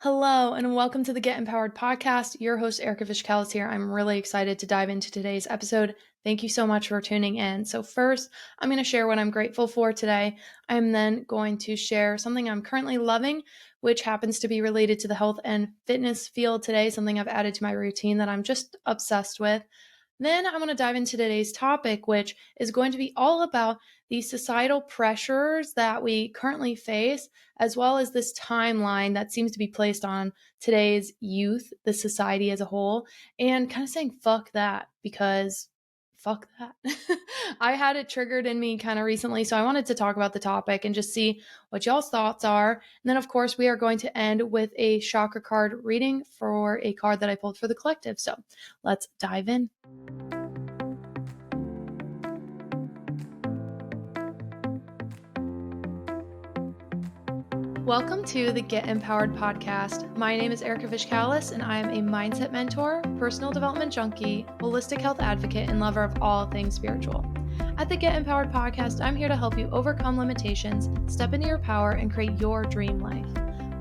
Hello, and welcome to the Get Empowered podcast. Your host, Erika Vichcales here. I'm really excited to dive into today's episode. Thank you so much for tuning in. So first, I'm going to share what I'm grateful for today. I'm then going to share something I'm currently loving, which happens to be related to the health and fitness field today, something I've added to my routine that I'm just obsessed with. Then I'm going to dive into today's topic, which is going to be all about the societal pressures that we currently face, as well as this timeline that seems to be placed on today's youth, the society as a whole, and kind of saying, fuck that, because fuck that. I had it triggered in me kind of recently, so I wanted to talk about the topic and just see what y'all's thoughts are. And then, of course, we are going to end with a chakra card reading for a card that I pulled for the collective. So let's dive in. Welcome to the Get Empowered podcast. My name is Erika Vichcales, and I am a mindset mentor, personal development junkie, holistic health advocate, and lover of all things spiritual. At the Get Empowered podcast, I'm here to help you overcome limitations, step into your power, and create your dream life.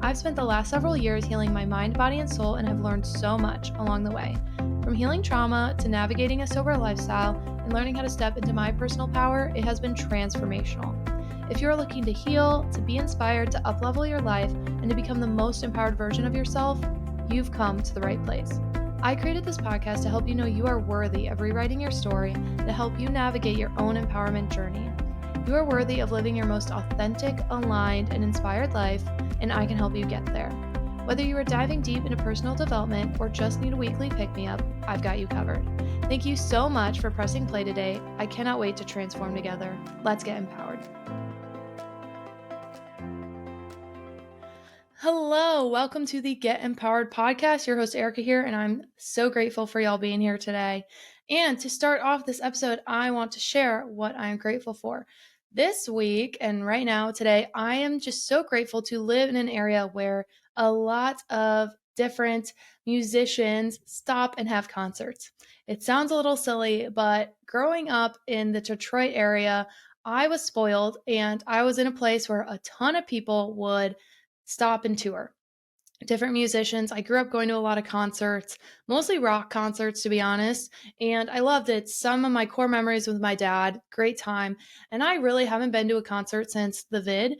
I've spent the last several years healing my mind, body, and soul, and have learned so much along the way. From healing trauma to navigating a sober lifestyle and learning how to step into my personal power, it has been transformational. If you're looking to heal, to be inspired, to uplevel your life, and to become the most empowered version of yourself, you've come to the right place. I created this podcast to help you know you are worthy of rewriting your story, to help you navigate your own empowerment journey. You are worthy of living your most authentic, aligned, and inspired life, and I can help you get there. Whether you are diving deep into personal development or just need a weekly pick-me-up, I've got you covered. Thank you so much for pressing play today. I cannot wait to transform together. Let's get empowered. Hello, welcome to the Get Empowered podcast. Your host, Erika here, and I'm so grateful for y'all being here today. And to start off this episode, I want to share what I am grateful for. This week and right now, today, I am just so grateful to live in an area where a lot of different musicians stop and have concerts. It sounds a little silly, but growing up in the Detroit area, I was spoiled and I was in a place where a ton of people would stop and tour. Different musicians. I grew up going to a lot of concerts, mostly rock concerts, to be honest, and I loved it. Some of my core memories with my dad, great time. And I really haven't been to a concert since the vid.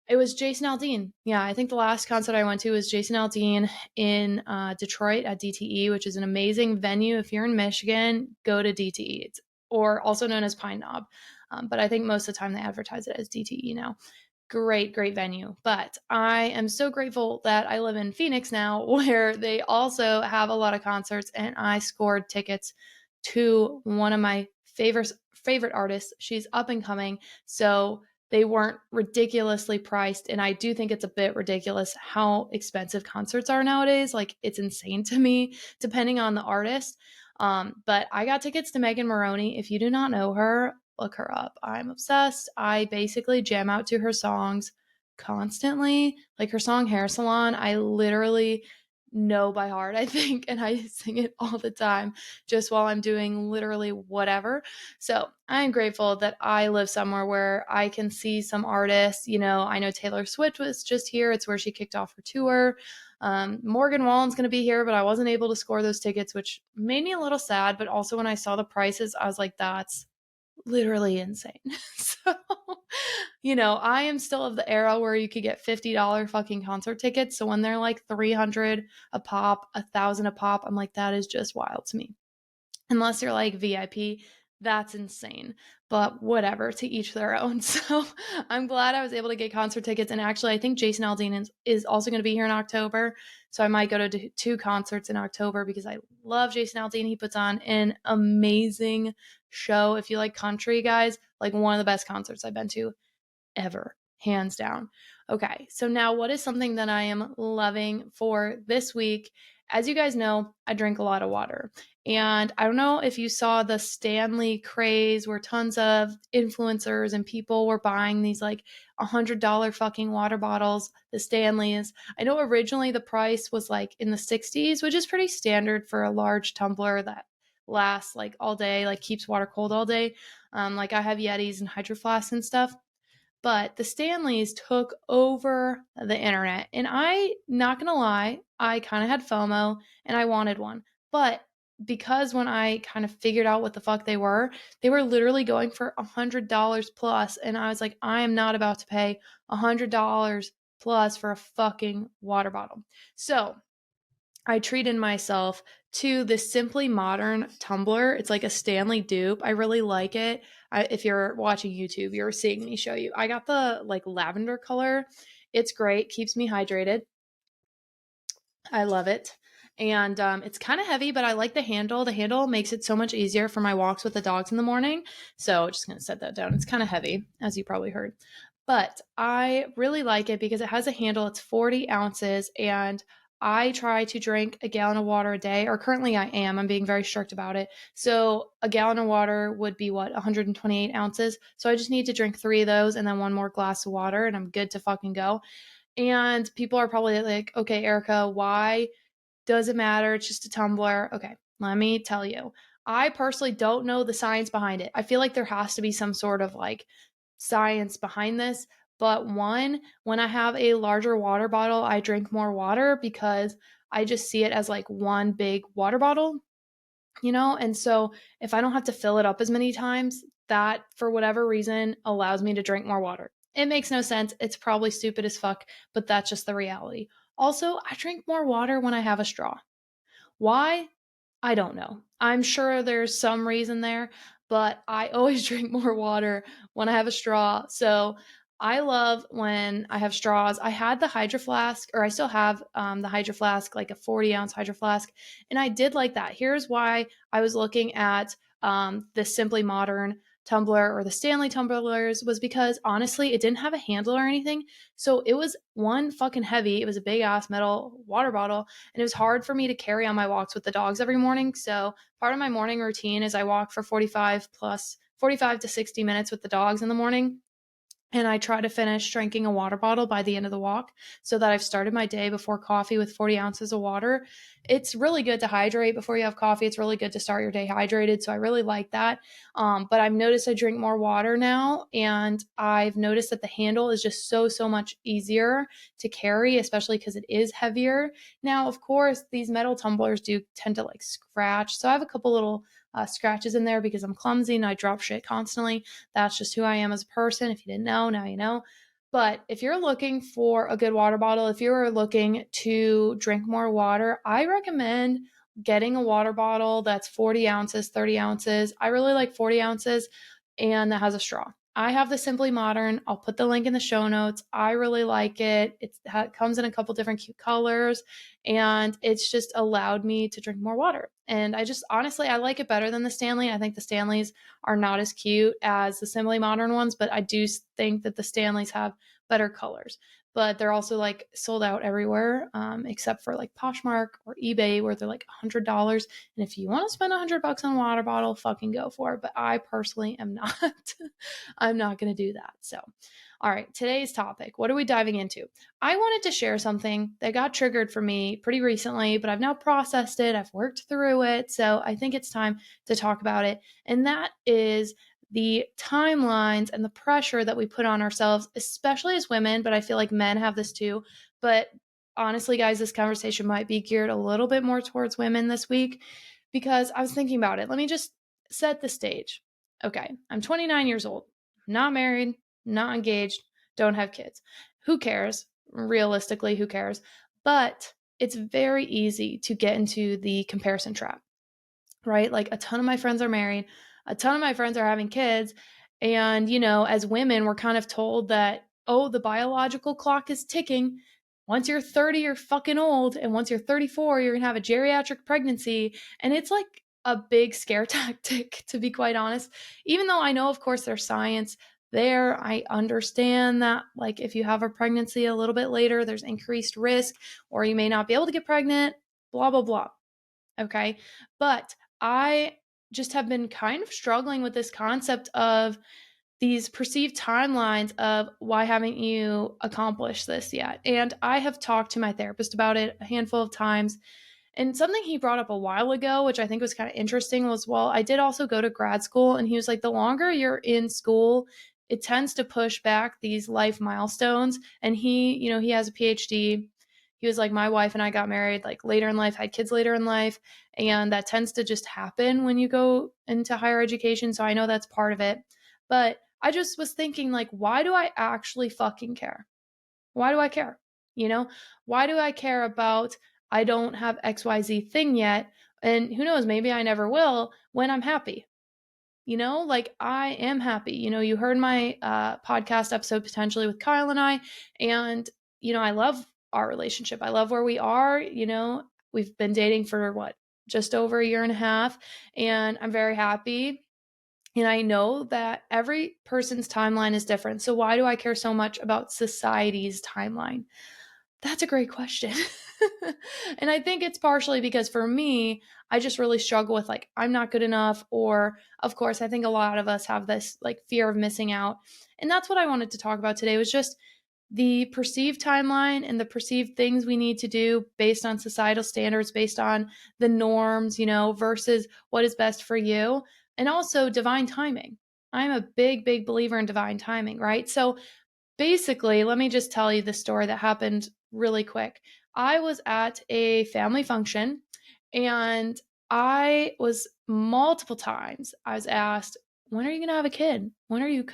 It was Jason Aldean. Yeah, I think the last concert I went to was Jason Aldean in Detroit at DTE, which is an amazing venue. If you're in Michigan, go to DTE. It's, or also known as Pine Knob. But I think most of the time they advertise it as DTE now. Great venue. But I am so grateful that I live in Phoenix now, where they also have a lot of concerts, and I scored tickets to one of my favorite artists. She's up and coming, so they weren't ridiculously priced, and I do think it's a bit ridiculous how expensive concerts are nowadays. Like, it's insane to me, depending on the artist. But I got tickets to Megan Maroney. If you do not know her, look her up. I'm obsessed. I basically jam out to her songs constantly. Like her song Hair Salon, I literally know by heart, I think, and I sing it all the time just while I'm doing literally whatever. So I'm grateful that I live somewhere where I can see some artists. You know, I know Taylor Swift was just here. It's where she kicked off her tour. Morgan Wallen's going to be here, but I wasn't able to score those tickets, which made me a little sad. But also when I saw the prices, I was like, that's literally insane. So, you know, I am still of the era where you could get $50 fucking concert tickets. So when they're like 300 a pop, 1,000 a pop, I'm like, that is just wild to me. Unless you're like VIP, that's insane. But whatever, to each their own. So I'm glad I was able to get concert tickets. And actually, I think Jason Aldean is also going to be here in October. So I might go to 2 concerts in October because I love Jason Aldean. He puts on an amazing show. If you like country, guys, like one of the best concerts I've been to ever, hands down. Okay, so now what is something that I am loving for this week? As you guys know, I drink a lot of water. And I don't know if you saw the Stanley craze where tons of influencers and people were buying these like $100 fucking water bottles, the Stanleys. I know originally the price was like in the 60s, which is pretty standard for a large tumbler that lasts like all day, like keeps water cold all day. Like I have Yetis and Hydro Flasks and stuff. but the Stanleys took over the internet. And I, not gonna lie, I kind of had FOMO and I wanted one. But because when I kind of figured out what the fuck they were literally going for $100 plus. And I was like, I am not about to pay $100 plus for a fucking water bottle. So I treated myself to this Simply Modern tumbler. It's like a Stanley dupe. I really like it. If you're watching YouTube, you're seeing me show you. I got the like lavender color. It's great. Keeps me hydrated. I love it. And it's kind of heavy, but I like the handle. The handle makes it so much easier for my walks with the dogs in the morning. So just going to set that down. It's kind of heavy, as you probably heard. But I really like it because it has a handle. It's 40 ounces. And I try to drink a gallon of water a day, or currently I am. I'm being very strict about it. So a gallon of water would be what, 128 ounces. So I just need to drink 3 of those and then 1 more glass of water, and I'm good to fucking go. And people are probably like, okay, Erika, why does it matter? It's just a tumbler. Okay, let me tell you. I personally don't know the science behind it. I feel like there has to be some sort of like science behind this. But one, when I have a larger water bottle, I drink more water because I just see it as like one big water bottle, you know? And so if I don't have to fill it up as many times, that for whatever reason allows me to drink more water. It makes no sense. It's probably stupid as fuck, but that's just the reality. Also, I drink more water when I have a straw. Why? I don't know. I'm sure there's some reason there, but I always drink more water when I have a straw. So I love when I have straws. I had the Hydro Flask, or I still have the Hydro Flask, like a 40-ounce Hydro Flask, and I did like that. Here's why I was looking at the Simply Modern tumbler or the Stanley tumblers, was because honestly, it didn't have a handle or anything. So it was one fucking heavy. It was a big ass metal water bottle, and it was hard for me to carry on my walks with the dogs every morning. So part of my morning routine is I walk for 45 to 60 minutes with the dogs in the morning. And I try to finish drinking a water bottle by the end of the walk so that I've started my day before coffee with 40 ounces of water. It's really good to hydrate before you have coffee. It's really good to start your day hydrated. So I really like that. But I've noticed I drink more water now, and I've noticed that the handle is just so much easier to carry, especially because it is heavier. Now, of course, these metal tumblers do tend to like scratch. So I have a couple little scratches in there because I'm clumsy and I drop shit constantly. That's just who I am as a person. If you didn't know, now you know. But if you're looking for a good water bottle, if you're looking to drink more water, I recommend getting a water bottle that's 40 ounces, 30 ounces. I really like 40 ounces and that has a straw. I have the Simply Modern. I'll put the link in the show notes. I really like it. It comes in a couple different cute colors, and it's just allowed me to drink more water. And I just honestly, I like it better than the Stanley. I think the Stanleys are not as cute as the Simply Modern ones, but I do think that the Stanleys have better colors. But they're also like sold out everywhere, except for like Poshmark or eBay, where they're like $100. And if you want to spend $100 on a water bottle, fucking go for it. But I personally am not. I'm not going to do that. So, all right, today's topic. What are we diving into? I wanted to share something that got triggered for me pretty recently, but I've now processed it. I've worked through it. So I think it's time to talk about it. And that is the timelines and the pressure that we put on ourselves, especially as women, but I feel like men have this too. But honestly, guys, this conversation might be geared a little bit more towards women this week because I was thinking about it. Let me just set the stage. Okay, I'm 29 years old, not married, not engaged, don't have kids. Who cares? Realistically, who cares? But it's very easy to get into the comparison trap, right? Like a ton of my friends are married, a ton of my friends are having kids. And, you know, as women, we're kind of told that, oh, the biological clock is ticking. Once you're 30, you're fucking old. And once you're 34, you're going to have a geriatric pregnancy. And it's like a big scare tactic, to be quite honest. Even though I know, of course, there's science there. I understand that, like, if you have a pregnancy a little bit later, there's increased risk, or you may not be able to get pregnant, blah, blah, blah. Okay. But I just have been kind of struggling with this concept of these perceived timelines of why haven't you accomplished this yet? And I have talked to my therapist about it a handful of times. And something he brought up a while ago, which I think was kind of interesting, was, well, I did also go to grad school. And he was like, the longer you're in school, it tends to push back these life milestones. And he has a PhD. He was like, my wife and I got married like later in life, had kids later in life. And that tends to just happen when you go into higher education. So I know that's part of it. But I just was thinking, like, why do I actually fucking care? Why do I care? Why do I care about I don't have XYZ thing yet? And who knows, maybe I never will when I'm happy. Like I am happy. You heard my podcast episode potentially with Kyle and I, and, I love our relationship. I love where we are. We've been dating for what, just over a year and a half, and I'm very happy. And I know that every person's timeline is different. So why do I care so much about society's timeline? That's a great question. And I think it's partially because for me, I just really struggle with like, I'm not good enough. Or, of course, I think a lot of us have this like fear of missing out. And that's what I wanted to talk about today was just the perceived timeline and the perceived things we need to do based on societal standards, based on the norms, versus what is best for you. And also divine timing. I'm a big, big believer in divine timing, right? So basically, let me just tell you the story that happened really quick. I was at a family function and I was multiple times I was asked, when are you going to have a kid? When are you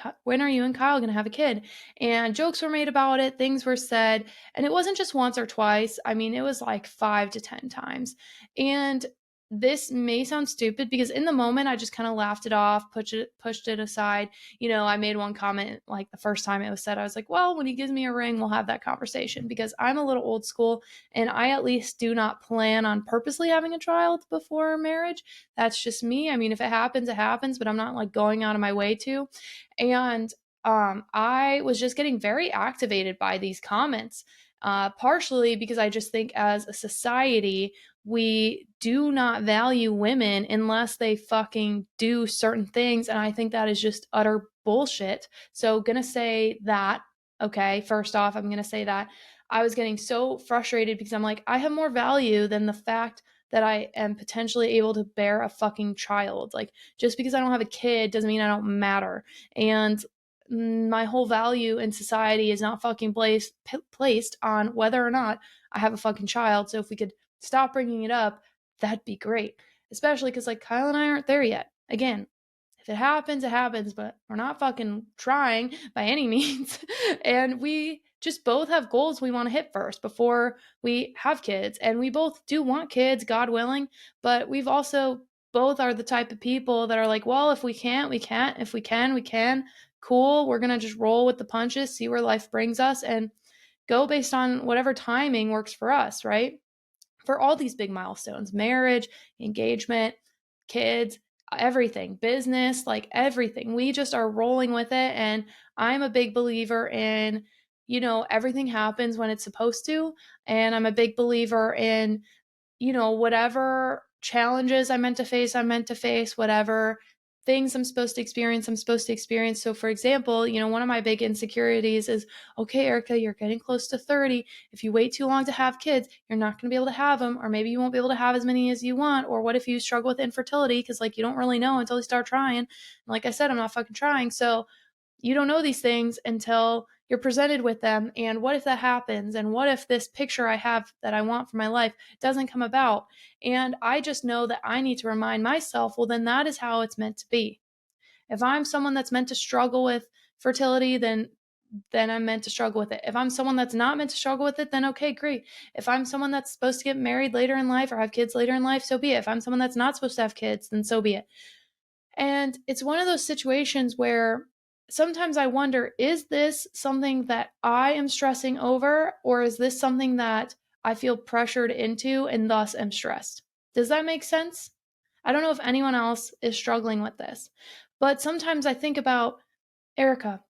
and Kyle going to have a kid? And jokes were made about it, things were said, and it wasn't just once or twice. I mean, it was like 5 to 10 times. And this may sound stupid because in the moment I just kind of laughed it off, pushed it aside. I made one comment like the first time it was said, I was like, well, when he gives me a ring, we'll have that conversation, because I'm a little old school and I at least do not plan on purposely having a child before marriage. That's just me. I mean, if it happens, it happens, but I'm not like going out of my way to. And I was just getting very activated by these comments, partially because I just think as a society, we do not value women unless they fucking do certain things. And I think that is just utter bullshit. So, gonna say that, okay, first off, I'm gonna say that I was getting so frustrated because I'm like, I have more value than the fact that I am potentially able to bear a fucking child. Like, just because I don't have a kid doesn't mean I don't matter. And my whole value in society is not fucking placed on whether or not I have a fucking child. So if we could stop bringing it up, that'd be great. Especially because like Kyle and I aren't there yet. Again, if it happens, it happens, but we're not fucking trying by any means. And we just both have goals we want to hit first before we have kids. And we both do want kids, God willing, but we've also both are the type of people that are like, well, if we can't, we can't. If we can, we can. Cool. We're going to just roll with the punches, see where life brings us, and go based on whatever timing works for us, right? For all these big milestones, marriage, engagement, kids, everything, business, like everything. We just are rolling with it. And I'm a big believer in, everything happens when it's supposed to. And I'm a big believer in, whatever challenges I'm meant to face, whatever things I'm supposed to experience, I'm supposed to experience. So, for example, one of my big insecurities is, okay, Erika, you're getting close to 30. If you wait too long to have kids, you're not going to be able to have them, or maybe you won't be able to have as many as you want. Or what if you struggle with infertility? Because, like, you don't really know until you start trying. And like I said, I'm not fucking trying. So, you don't know these things until you're presented with them. And what if that happens? And what if this picture I have that I want for my life doesn't come about? And I just know that I need to remind myself, well, then that is how it's meant to be. If I'm someone that's meant to struggle with fertility, then I'm meant to struggle with it. If I'm someone that's not meant to struggle with it, then okay, great. If I'm someone that's supposed to get married later in life or have kids later in life, so be it. If I'm someone that's not supposed to have kids, then so be it. And it's one of those situations where sometimes I wonder, is this something that I am stressing over, or is this something that I feel pressured into and thus am stressed? Does that make sense? I don't know if anyone else is struggling with this, but sometimes I think about, Erika,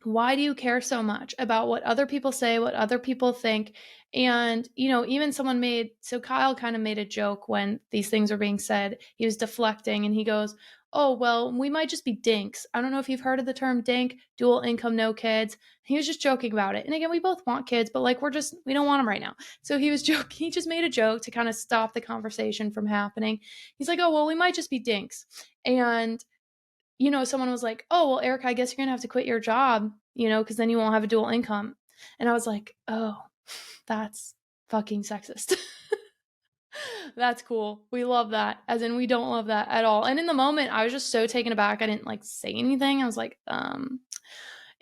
why do you care so much about what other people say, what other people think? And, even so Kyle kind of made a joke when these things were being said. He was deflecting and he goes, oh, well, we might just be dinks. I don't know if you've heard of the term dink, dual income, no kids. He was just joking about it. And again, we both want kids, but like, we don't want them right now. So he was joking. He just made a joke to kind of stop the conversation from happening. He's like, oh, well, we might just be dinks. And someone was like, oh, well, Erica, I guess you're going to have to quit your job, because then you won't have a dual income. And I was like, oh, that's fucking sexist. That's cool. We love that. As in, we don't love that at all. And in the moment, I was just so taken aback. I didn't like say anything. I was like,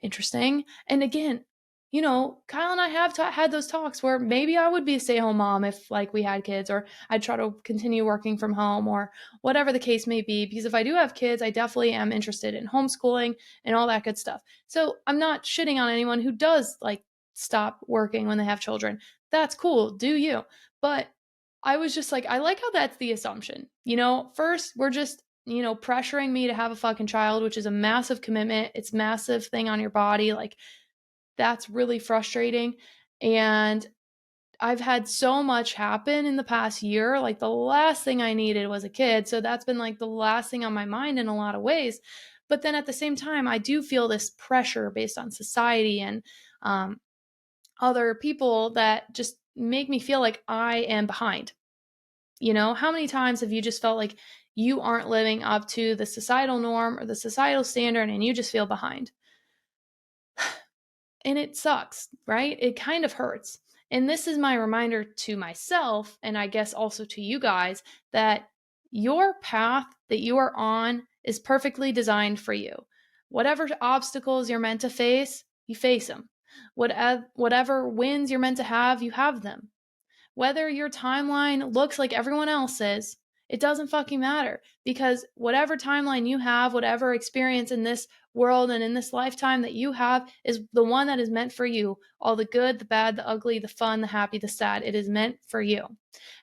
interesting. And again, Kyle and I have had those talks where maybe I would be a stay-at-home mom if like we had kids, or I'd try to continue working from home, or whatever the case may be. Because if I do have kids, I definitely am interested in homeschooling and all that good stuff. So I'm not shitting on anyone who does like stop working when they have children. That's cool. Do you? But I was just like, I like how that's the assumption. First, we're just pressuring me to have a fucking child, which is a massive commitment. It's massive thing on your body. Like, that's really frustrating. And I've had so much happen in the past year. Like, the last thing I needed was a kid. So that's been like the last thing on my mind in a lot of ways. But then at the same time, I do feel this pressure based on society and other people that just make me feel like I am behind. How many times have you just felt like you aren't living up to the societal norm or the societal standard and you just feel behind? And it sucks, right? It kind of hurts. And this is my reminder to myself, and I guess also to you guys, that your path that you are on is perfectly designed for you. Whatever obstacles you're meant to face, you face them. Whatever wins you're meant to have, you have them. Whether your timeline looks like everyone else's, it doesn't fucking matter, because whatever timeline you have, whatever experience in this world and in this lifetime that you have is the one that is meant for you. All the good, the bad, the ugly, the fun, the happy, the sad, it is meant for you.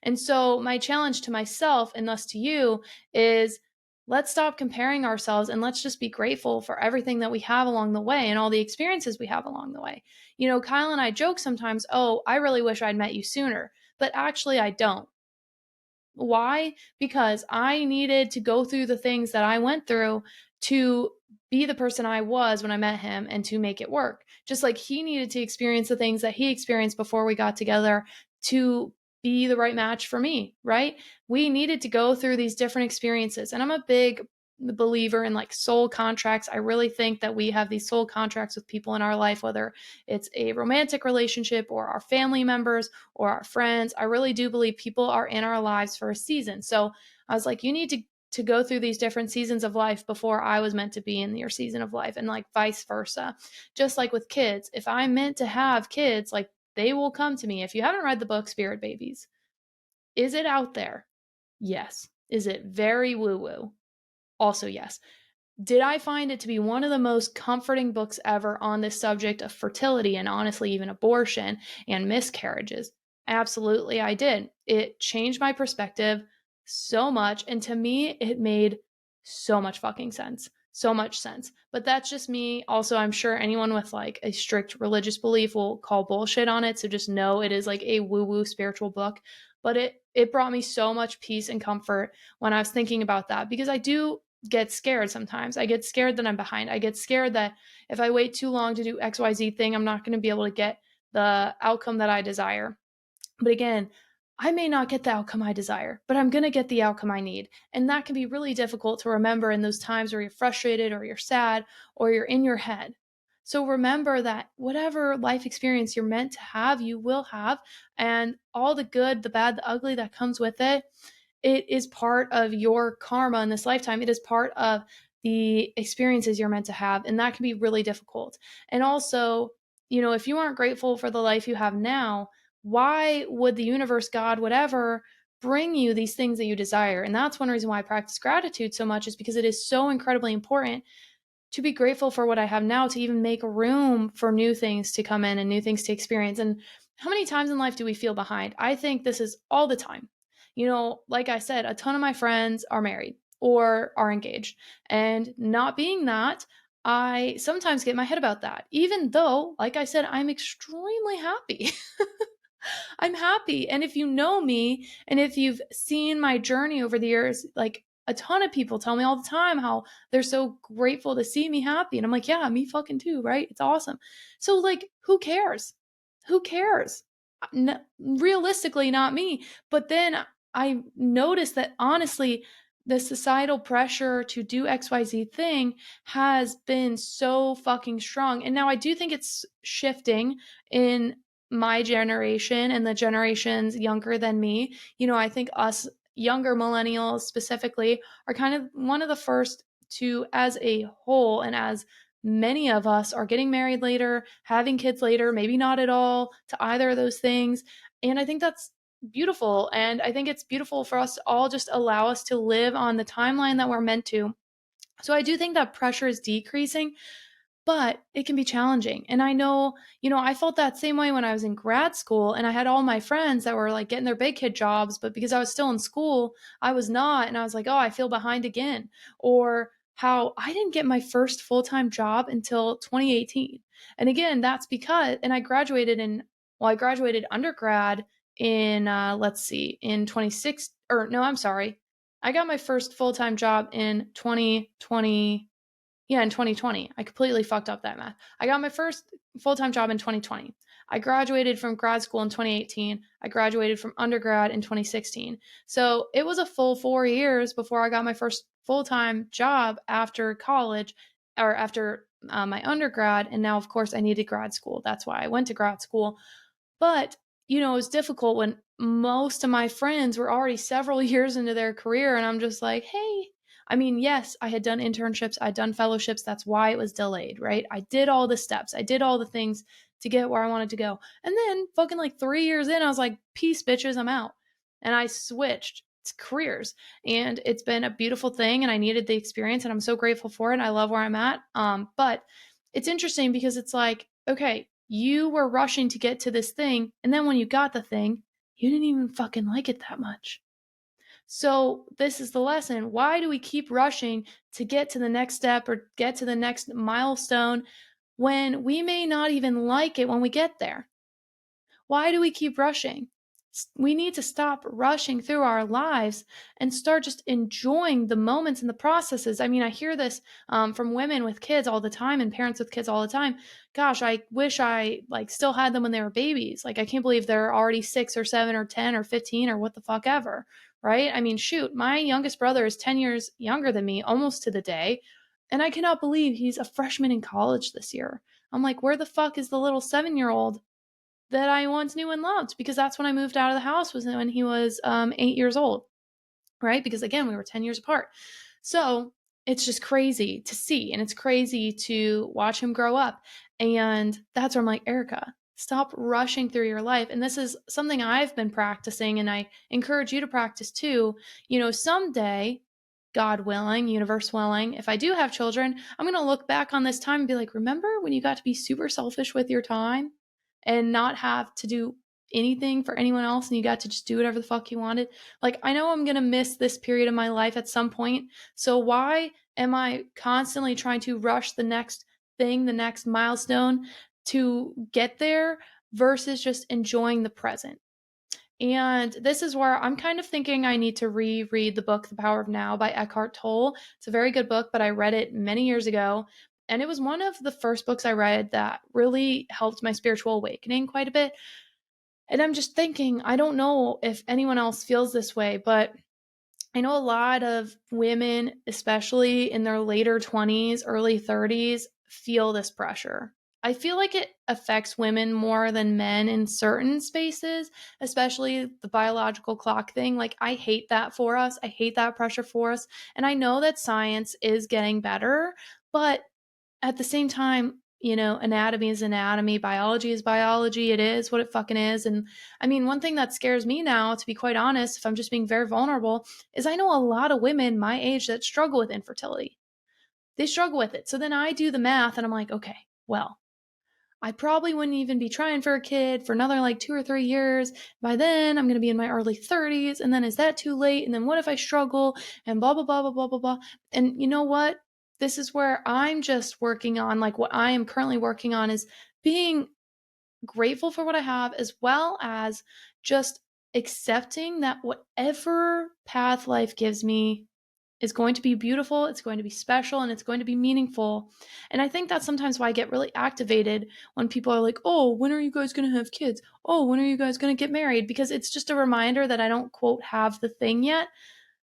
And so my challenge to myself and thus to you is, let's stop comparing ourselves and let's just be grateful for everything that we have along the way and all the experiences we have along the way. Kyle and I joke sometimes, oh, I really wish I'd met you sooner. But actually, I don't. Why? Because I needed to go through the things that I went through to be the person I was when I met him and to make it work. Just like he needed to experience the things that he experienced before we got together to be the right match for me, right? We needed to go through these different experiences. And I'm a big believer in like soul contracts. I really think that we have these soul contracts with people in our life, whether it's a romantic relationship or our family members or our friends. I really do believe people are in our lives for a season. So I was like, you need to go through these different seasons of life before I was meant to be in your season of life, and like vice versa. Just like with kids, if I'm meant to have kids, like they will come to me. If you haven't read the book Spirit Babies, is it out there? Yes. Is it very woo-woo? Also, yes. Did I find it to be one of the most comforting books ever on this subject of fertility and honestly even abortion and miscarriages? Absolutely, I did. It changed my perspective so much. And to me, it made so much fucking sense. So much sense. But that's just me. Also, I'm sure anyone with like a strict religious belief will call bullshit on it. So just know it is like a woo-woo spiritual book. But it brought me so much peace and comfort when I was thinking about that, because I do get scared sometimes. I get scared that I'm behind. I get scared that if I wait too long to do XYZ thing, I'm not going to be able to get the outcome that I desire. But again, I may not get the outcome I desire, but I'm going to get the outcome I need. And that can be really difficult to remember in those times where you're frustrated or you're sad or you're in your head. So remember that whatever life experience you're meant to have, you will have. And all the good, the bad, the ugly that comes with it, it is part of your karma in this lifetime. It is part of the experiences you're meant to have. And that can be really difficult. And also, if you aren't grateful for the life you have now, why would the universe, God, whatever, bring you these things that you desire? And that's one reason why I practice gratitude so much, is because it is so incredibly important to be grateful for what I have now, to even make room for new things to come in and new things to experience. And how many times in life do we feel behind? I think this is all the time. Like I said, a ton of my friends are married or are engaged. And not being that, I sometimes get my head about that, even though, like I said, I'm extremely happy. I'm happy. And if you know me and if you've seen my journey over the years, like a ton of people tell me all the time how they're so grateful to see me happy. And I'm like, yeah, me fucking too, right? It's awesome. So, like, who cares? Who cares? Realistically, not me. But then I noticed that honestly, the societal pressure to do XYZ thing has been so fucking strong. And now I do think it's shifting in my generation and the generations younger than me. I think us younger millennials specifically are kind of one of the first to, as a whole, and as many of us are getting married later, having kids later, maybe not at all to either of those things. And I think that's beautiful. And I think it's beautiful for us to all just allow us to live on the timeline that we're meant to. So I do think that pressure is decreasing, but it can be challenging. And I know, I felt that same way when I was in grad school and I had all my friends that were like getting their big kid jobs, but because I was still in school, I was not. And I was like, oh, I feel behind again. Or how I didn't get my first full-time job until 2018. And again, that's because, and I graduated undergrad in, let's see, in 26, or no, I'm sorry. I got my first full-time job in 2020. Yeah, in 2020. I completely fucked up that math. I got my first full-time job in 2020. I graduated from grad school in 2018. I graduated from undergrad in 2016. So it was a full 4 years before I got my first full-time job after college, or after my undergrad. And now, of course, I needed grad school. That's why I went to grad school. But, it was difficult when most of my friends were already several years into their career. And I'm just like, hey, I mean, yes, I had done internships, I'd done fellowships. That's why it was delayed, right? I did all the steps, I did all the things to get where I wanted to go. And then fucking like 3 years in, I was like, peace, bitches, I'm out. And I switched careers. And it's been a beautiful thing. And I needed the experience. And I'm so grateful for it. I love where I'm at. But it's interesting because it's like, okay, you were rushing to get to this thing. And then when you got the thing, you didn't even fucking like it that much. So, this is the lesson. Why do we keep rushing to get to the next step or get to the next milestone when we may not even like it when we get there? Why do we keep rushing? We need to stop rushing through our lives and start just enjoying the moments and the processes. I mean, I hear this from women with kids all the time and parents with kids all the time. Gosh, I wish I like still had them when they were babies. Like, I can't believe they're already 6 or 7 or 10 or 15 or what the fuck ever, right? I mean, shoot, my youngest brother is 10 years younger than me, almost to the day. And I cannot believe he's a freshman in college this year. I'm like, where the fuck is the little 7-year-old that I once knew and loved? Because that's when I moved out of the house, was when he was 8 years old, right? Because again, we were 10 years apart. So it's just crazy to see, and it's crazy to watch him grow up. And that's where I'm like, Erika, stop rushing through your life. And this is something I've been practicing, and I encourage you to practice too. Someday, God willing, universe willing, if I do have children, I'm going to look back on this time and be like, remember when you got to be super selfish with your time and not have to do anything for anyone else and you got to just do whatever the fuck you wanted? Like, I know I'm going to miss this period of my life at some point. So why am I constantly trying to rush the next thing, the next milestone to get there versus just enjoying the present? And this is where I'm kind of thinking I need to reread the book, The Power of Now by Eckhart Tolle. It's a very good book, but I read it many years ago. And it was one of the first books I read that really helped my spiritual awakening quite a bit. And I'm just thinking, I don't know if anyone else feels this way, but I know a lot of women, especially in their later 20s, early 30s, feel this pressure. I feel like it affects women more than men in certain spaces, especially the biological clock thing. Like, I hate that for us. I hate that pressure for us. And I know that science is getting better, but at the same time, anatomy is anatomy, biology is biology. It is what it fucking is. And I mean, one thing that scares me now, to be quite honest, if I'm just being very vulnerable, is I know a lot of women my age that struggle with infertility. They struggle with it. So then I do the math and I'm like, okay, well, I probably wouldn't even be trying for a kid for another like 2 or 3 years. By then, I'm going to be in my early 30s. And then is that too late? And then what if I struggle? And blah, blah, blah, blah, blah, blah, blah. And you know what? This is where I'm just working on, like, what I am currently working on is being grateful for what I have, as well as just accepting that whatever path life gives me is going to be beautiful, it's going to be special, and it's going to be meaningful. And I think that's sometimes why I get really activated when people are like, oh, when are you guys going to have kids? Oh, when are you guys going to get married? Because it's just a reminder that I don't, quote, have the thing yet.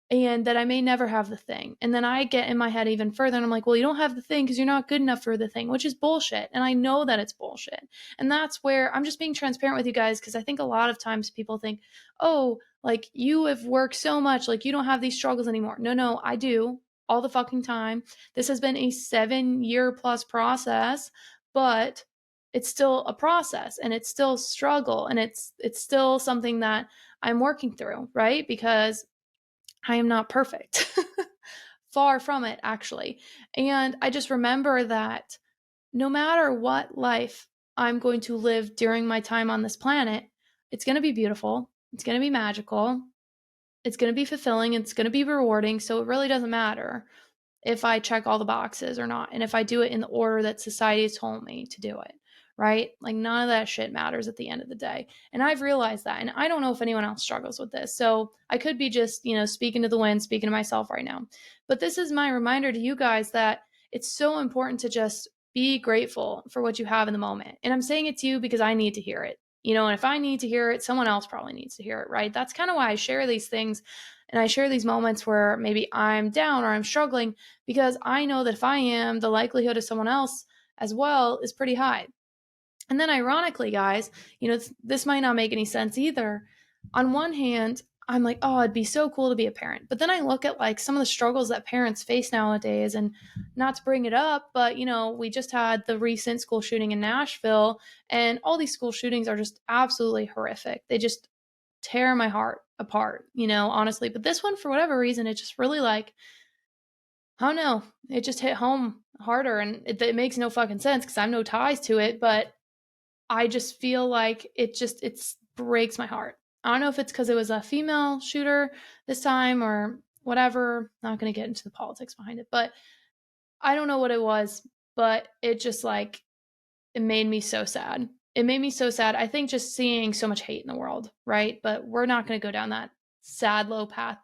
and that I may never have the thing. And then I get in my head even further and I'm like, well, you don't have the thing because you're not good enough for the thing, which is bullshit. And I know that it's bullshit. And that's where I'm just being transparent with you guys, because I think a lot of times people think, oh, like you have worked so much, like you don't have these struggles anymore. No, I do all the fucking time. This has been a 7-year plus process, but it's still a process and it's still struggle, and it's still something that I'm working through, right? Because I am not perfect. Far from it, actually. And I just remember that no matter what life I'm going to live during my time on this planet, it's going to be beautiful. It's going to be magical. It's going to be fulfilling. It's going to be rewarding. So it really doesn't matter if I check all the boxes or not, and if I do it in the order that society has told me to do it, right? Like none of that shit matters at the end of the day. And I've realized that. And I don't know if anyone else struggles with this. So I could be just, speaking to the wind, speaking to myself right now. But this is my reminder to you guys that it's so important to just be grateful for what you have in the moment. And I'm saying it to you because I need to hear it. And if I need to hear it, someone else probably needs to hear it, right? That's kind of why I share these things, and I share these moments where maybe I'm down or I'm struggling, because I know that if I am, the likelihood of someone else as well is pretty high. And then ironically, guys, this might not make any sense either. On one hand, I'm like, oh, it'd be so cool to be a parent. But then I look at like some of the struggles that parents face nowadays, and not to bring it up, but we just had the recent school shooting in Nashville, and all these school shootings are just absolutely horrific. They just tear my heart apart, honestly. But this one, for whatever reason, it just really like, I don't know, it just hit home harder, and it makes no fucking sense because I have no ties to it, but I just feel like it breaks my heart. I don't know if it's because it was a female shooter this time or whatever. Not going to get into the politics behind it, but I don't know what it was, but it just like, it made me so sad. It made me so sad. I think just seeing so much hate in the world, right? But we're not going to go down that sad, low path.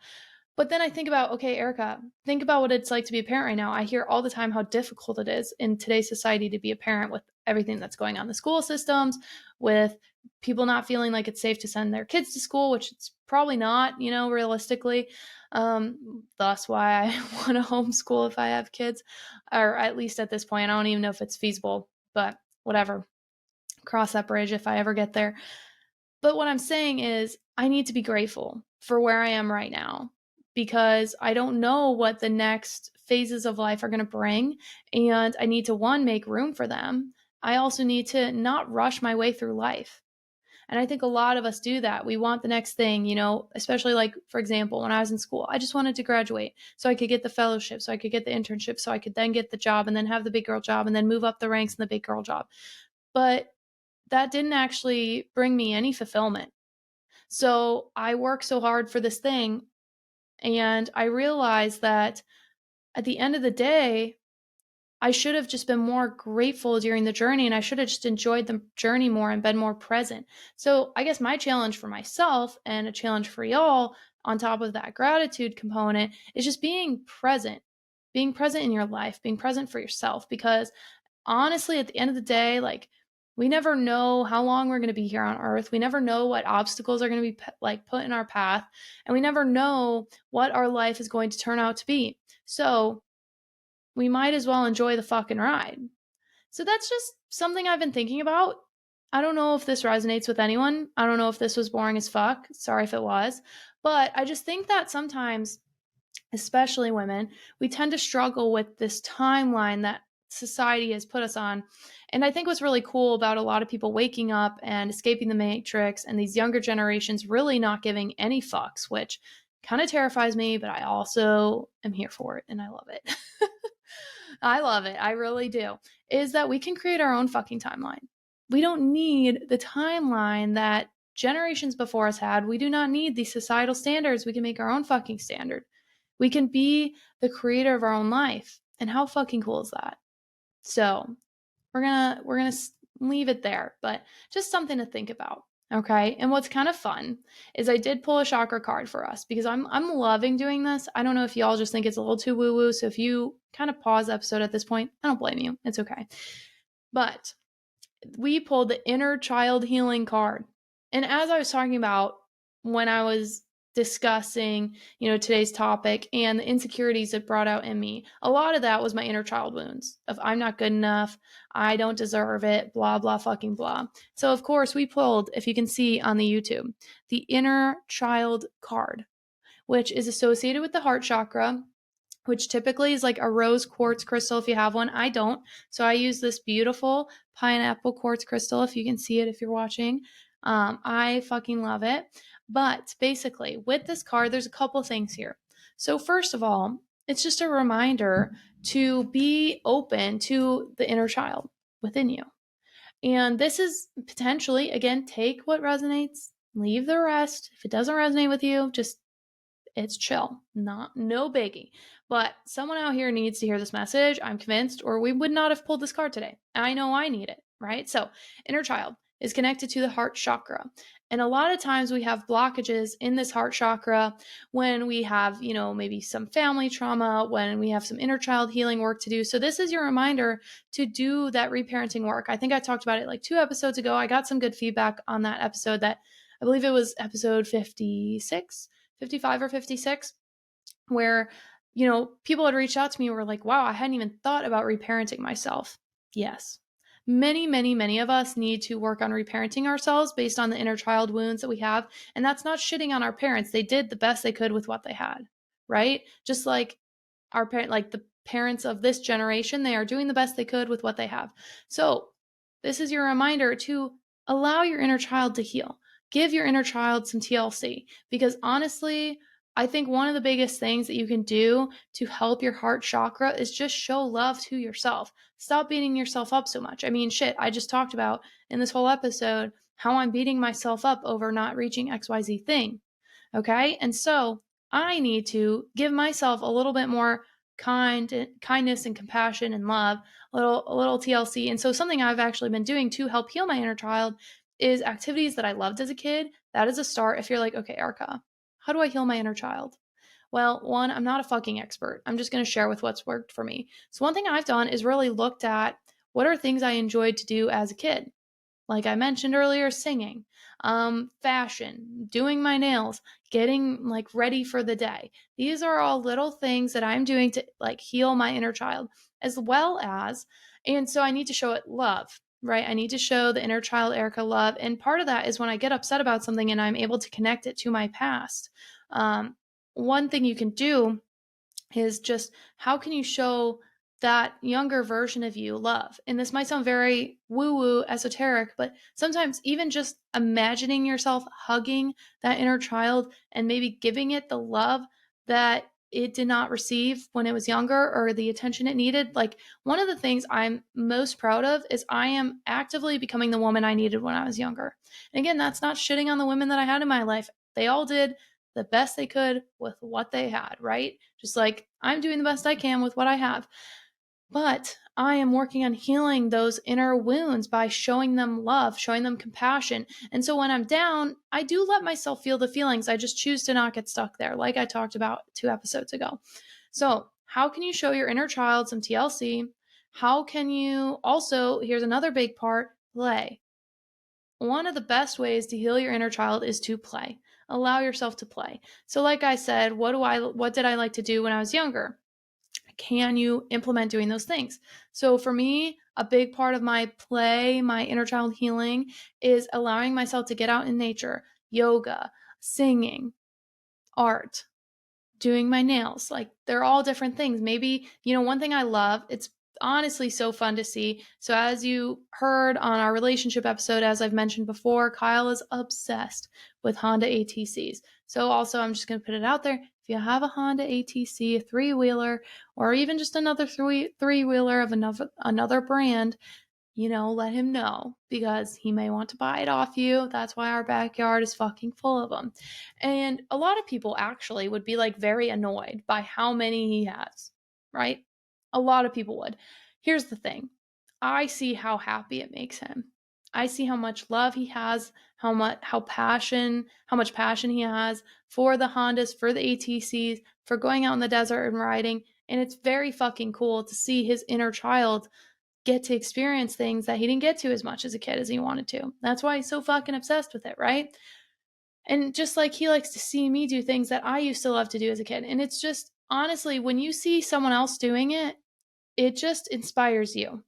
But then I think about, okay, Erika, think about what it's like to be a parent right now. I hear all the time how difficult it is in today's society to be a parent, with everything that's going on in the school systems, with people not feeling like it's safe to send their kids to school, which it's probably not, realistically. Thus why I want to homeschool if I have kids, or at least at this point. I don't even know if it's feasible, but whatever. Cross that bridge if I ever get there. But what I'm saying is, I need to be grateful for where I am right now, because I don't know what the next phases of life are going to bring. And I need to, one, make room for them. I also need to not rush my way through life. And I think a lot of us do that. We want the next thing, especially like, for example, when I was in school, I just wanted to graduate so I could get the fellowship, so I could get the internship, so I could then get the job and then have the big girl job and then move up the ranks in the big girl job. But that didn't actually bring me any fulfillment. So I worked so hard for this thing, and I realized that at the end of the day, I should have just been more grateful during the journey, and I should have just enjoyed the journey more and been more present. So I guess my challenge for myself, and a challenge for y'all on top of that gratitude component, is just being present in your life, being present for yourself. Because honestly, at the end of the day, like, we never know how long we're going to be here on earth. We never know what obstacles are going to be like put in our path, and we never know what our life is going to turn out to be. So we might as well enjoy the fucking ride. So that's just something I've been thinking about. I don't know if this resonates with anyone. I don't know if this was boring as fuck. Sorry if it was. But I just think that sometimes, especially women, we tend to struggle with this timeline that society has put us on. And I think what's really cool about a lot of people waking up and escaping the matrix, and these younger generations really not giving any fucks, which kind of terrifies me, but I also am here for it and I love it. I love it. I really do. Is that we can create our own fucking timeline. We don't need the timeline that generations before us had. We do not need these societal standards. We can make our own fucking standard. We can be the creator of our own life. And how fucking cool is that? So we're gonna leave it there, but just something to think about. Okay. And what's kind of fun is I did pull a chakra card for us, because I'm loving doing this. I don't know if y'all just think it's a little too woo-woo. So if you kind of pause the episode at this point, I don't blame you. It's okay. But we pulled the inner child healing card. And as I was talking about, when I was discussing, today's topic and the insecurities it brought out in me. A lot of that was my inner child wounds of I'm not good enough, I don't deserve it, blah, blah, fucking blah. So, of course, we pulled, if you can see on the YouTube, the inner child card, which is associated with the heart chakra, which typically is like a rose quartz crystal if you have one. I don't. So I use this beautiful pineapple quartz crystal if you can see it if you're watching. I fucking love it. But basically, with this card, there's a couple things here. So, first of all, it's just a reminder to be open to the inner child within you. And this is potentially, again, take what resonates, leave the rest. If it doesn't resonate with you, just it's chill, no biggie. But someone out here needs to hear this message, I'm convinced, or we would not have pulled this card today. I know I need it, right? So, inner child is connected to the heart chakra. And a lot of times we have blockages in this heart chakra when we have, maybe some family trauma, when we have some inner child healing work to do. So, this is your reminder to do that reparenting work. I think I talked about it like 2 episodes ago. I got some good feedback on that episode that I believe it was episode 56. 55 or 56, where, people had reached out to me and were like, wow, I hadn't even thought about reparenting myself. Yes. Many, many, many of us need to work on reparenting ourselves based on the inner child wounds that we have. And that's not shitting on our parents. They did the best they could with what they had, right? Just like the parents of this generation, they are doing the best they could with what they have. So this is your reminder to allow your inner child to heal. Give your inner child some TLC, because honestly, I think one of the biggest things that you can do to help your heart chakra is just show love to yourself. Stop beating yourself up so much. I mean, shit, I just talked about in this whole episode how I'm beating myself up over not reaching XYZ thing. Okay? And so I need to give myself a little bit more kindness and compassion and love, a little TLC. And so something I've actually been doing to help heal my inner child is activities that I loved as a kid. That is a start. If you're like, okay, Erika, how do I heal my inner child? Well, one, I'm not a fucking expert. I'm just going to share with what's worked for me. So one thing I've done is really looked at what are things I enjoyed to do as a kid. Like I mentioned earlier, singing, fashion, doing my nails, getting like ready for the day. These are all little things that I'm doing to like heal my inner child, as well as, and so I need to show it love, right? I need to show the inner child Erika love. And part of that is when I get upset about something and I'm able to connect it to my past. One thing you can do is just how can you show that younger version of you love? And this might sound very woo woo esoteric, but sometimes even just imagining yourself hugging that inner child and maybe giving it the love that it did not receive when it was younger or the attention it needed. Like one of the things I'm most proud of is I am actively becoming the woman I needed when I was younger. And again, that's not shitting on the women that I had in my life. They all did the best they could with what they had, right? Just like I'm doing the best I can with what I have. But I am working on healing those inner wounds by showing them love, showing them compassion. And so when I'm down, I do let myself feel the feelings. I just choose to not get stuck there, like I talked about 2 episodes ago. So, how can you show your inner child some TLC? How can you also, here's another big part, play. One of the best ways to heal your inner child is to play. Allow yourself to play. So like I said, what did I like to do when I was younger? Can you implement doing those things? So for me, a big part of my play, my inner child healing is allowing myself to get out in nature, yoga, singing, art, doing my nails. Like they're all different things. Maybe, one thing I love, it's honestly so fun to see. So as you heard on our relationship episode, as I've mentioned before, Kyle is obsessed with Honda ATCs. So also I'm just going to put it out there. If you have a Honda ATC, a 3-wheeler, or even just another three-wheeler of another brand, let him know because he may want to buy it off you. That's why our backyard is fucking full of them. And a lot of people actually would be like very annoyed by how many he has, right? A lot of people would. Here's the thing. I see how happy it makes him. I see how much love he has, how much passion he has for the Hondas, for the ATCs, for going out in the desert and riding. And it's very fucking cool to see his inner child get to experience things that he didn't get to as much as a kid as he wanted to. That's why he's so fucking obsessed with it, right? And just like he likes to see me do things that I used to love to do as a kid. And it's just, honestly, when you see someone else doing it, it just inspires you.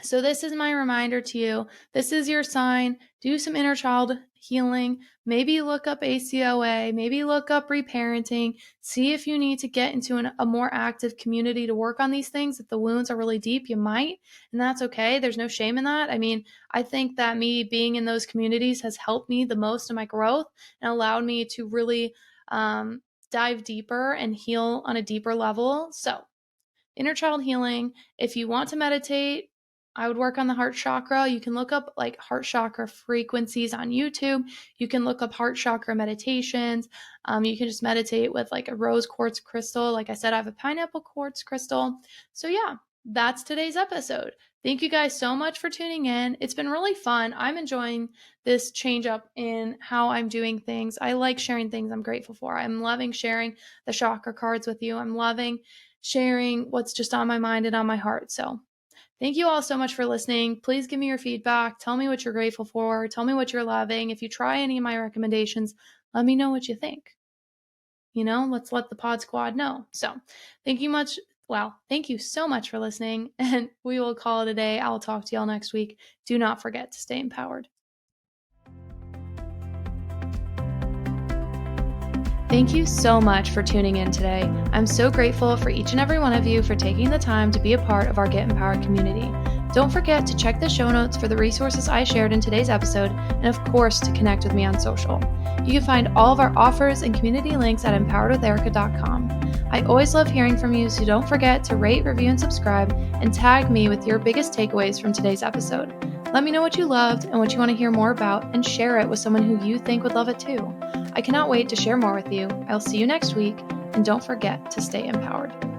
So this is my reminder to you. This is your sign. Do some inner child healing. Maybe look up ACOA. Maybe look up reparenting. See if you need to get into a more active community to work on these things. If the wounds are really deep, you might, and that's okay. There's no shame in that. I mean, I think that me being in those communities has helped me the most in my growth and allowed me to really dive deeper and heal on a deeper level. So inner child healing. If you want to meditate, I would work on the heart chakra. You can look up like heart chakra frequencies on YouTube. You can look up heart chakra meditations. You can just meditate with like a rose quartz crystal. Like I said, I have a pineapple quartz crystal. So yeah, that's today's episode. Thank you guys so much for tuning in. It's been really fun. I'm enjoying this change up in how I'm doing things. I like sharing things I'm grateful for. I'm loving sharing the chakra cards with you. I'm loving sharing what's just on my mind and on my heart. So thank you all so much for listening. Please give me your feedback. Tell me what you're grateful for. Tell me what you're loving. If you try any of my recommendations, let me know what you think. Let's let the pod squad know. So thank you so much for listening, and we will call it a day. I'll talk to y'all next week. Do not forget to stay empowered. Thank you so much for tuning in today. I'm so grateful for each and every one of you for taking the time to be a part of our Get Empowered community. Don't forget to check the show notes for the resources I shared in today's episode, and of course, to connect with me on social. You can find all of our offers and community links at empoweredwitherika.com. I always love hearing from you, so don't forget to rate, review, and subscribe, and tag me with your biggest takeaways from today's episode. Let me know what you loved and what you want to hear more about, and share it with someone who you think would love it too. I cannot wait to share more with you. I'll see you next week, and don't forget to stay empowered.